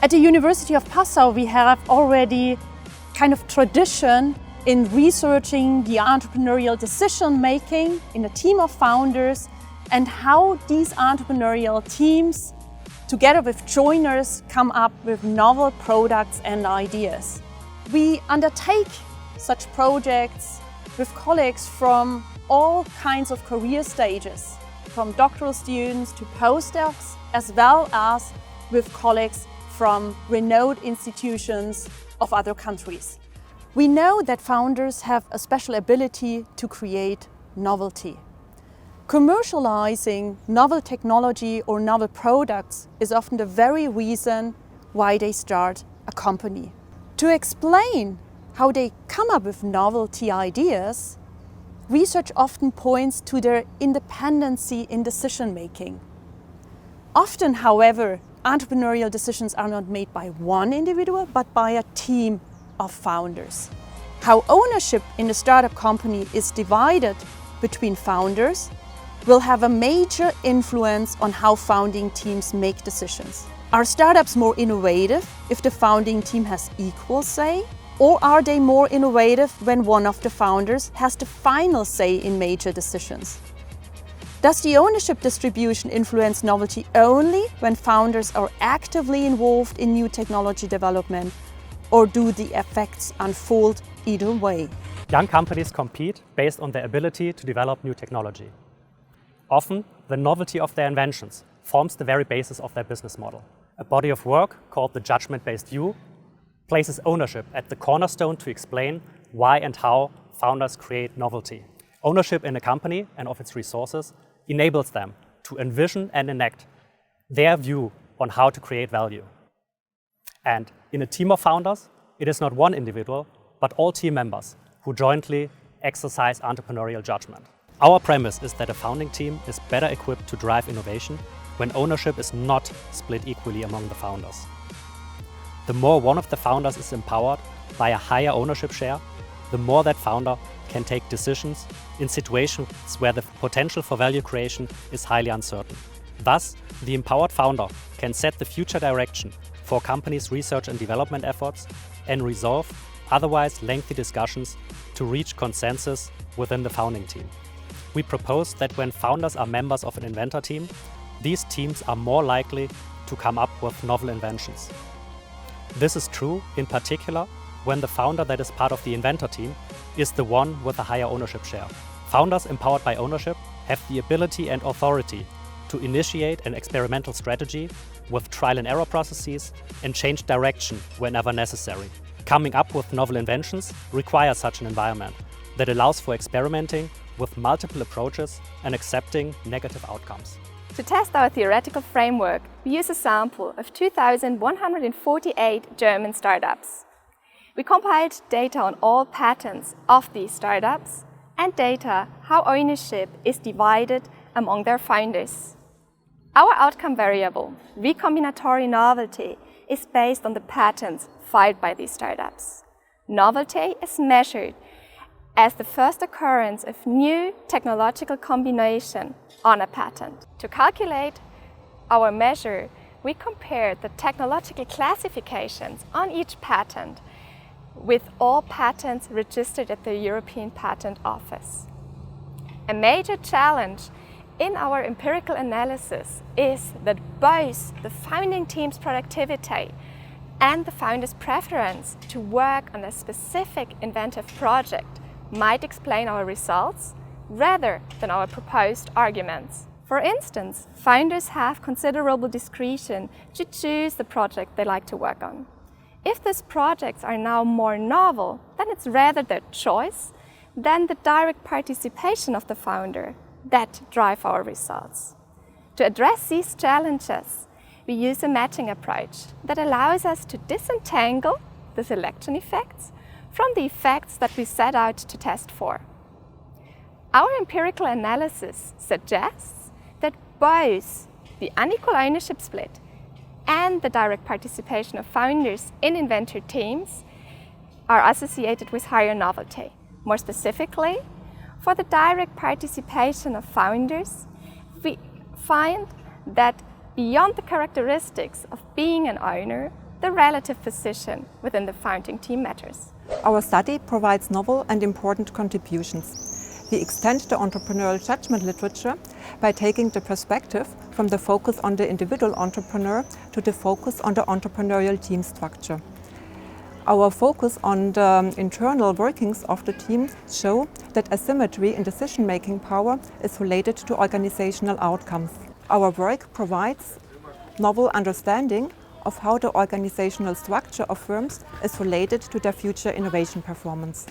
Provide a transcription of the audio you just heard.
At the University of Passau, we have already kind of tradition in researching the entrepreneurial decision-making in a team of founders and how these entrepreneurial teams, together with joiners, come up with novel products and ideas. We undertake such projects with colleagues from all kinds of career stages, from doctoral students to postdocs, as well as with colleagues from renowned institutions of other countries. We know that founders have a special ability to create novelty. Commercializing novel technology or novel products is often the very reason why they start a company. To explain how they come up with novelty ideas, research often points to their independency in decision-making. Often, however, entrepreneurial decisions are not made by one individual, but by a team of founders. How ownership in the startup company is divided between founders will have a major influence on how founding teams make decisions. Are startups more innovative if the founding team has equal say? Or are they more innovative when one of the founders has the final say in major decisions? Does the ownership distribution influence novelty only when founders are actively involved in new technology development, or do the effects unfold either way? Young companies compete based on their ability to develop new technology. Often, the novelty of their inventions forms the very basis of their business model. A body of work called the judgment-based view places ownership at the cornerstone to explain why and how founders create novelty. Ownership in a company and of its resources enables them to envision and enact their view on how to create value. And in a team of founders, it is not one individual, but all team members who jointly exercise entrepreneurial judgment. Our premise is that a founding team is better equipped to drive innovation when ownership is not split equally among the founders. The more one of the founders is empowered by a higher ownership share, the more that founder can take decisions in situations where the potential for value creation is highly uncertain. Thus, the empowered founder can set the future direction for a company's research and development efforts and resolve otherwise lengthy discussions to reach consensus within the founding team. We propose that when founders are members of an inventor team, these teams are more likely to come up with novel inventions. This is true in particular when the founder that is part of the inventor team is the one with a higher ownership share. Founders empowered by ownership have the ability and authority to initiate an experimental strategy with trial and error processes and change direction whenever necessary. Coming up with novel inventions requires such an environment that allows for experimenting with multiple approaches and accepting negative outcomes. To test our theoretical framework, we use a sample of 2,148 German startups. We compiled data on all patents of these startups and data how ownership is divided among their founders. Our outcome variable, recombinatory novelty, is based on the patents filed by these startups. Novelty is measured as the first occurrence of new technological combination on a patent. To calculate our measure, we compared the technological classifications on each patent with all patents registered at the European Patent Office. A major challenge in our empirical analysis is that both the founding team's productivity and the founder's preference to work on a specific inventive project might explain our results rather than our proposed arguments. For instance, founders have considerable discretion to choose the project they like to work on. If these projects are now more novel, then it's rather their choice than the direct participation of the founder that drive our results. To address these challenges, we use a matching approach that allows us to disentangle the selection effects from the effects that we set out to test for. Our empirical analysis suggests that both the unequal ownership split and the direct participation of founders in inventor teams are associated with higher novelty. More specifically, for the direct participation of founders, we find that beyond the characteristics of being an owner, the relative position within the founding team matters. Our study provides novel and important contributions. We extend the entrepreneurial judgment literature by taking the perspective from the focus on the individual entrepreneur to the focus on the entrepreneurial team structure. Our focus on the internal workings of the team show that asymmetry in decision-making power is related to organizational outcomes. Our work provides novel understanding of how the organizational structure of firms is related to their future innovation performance.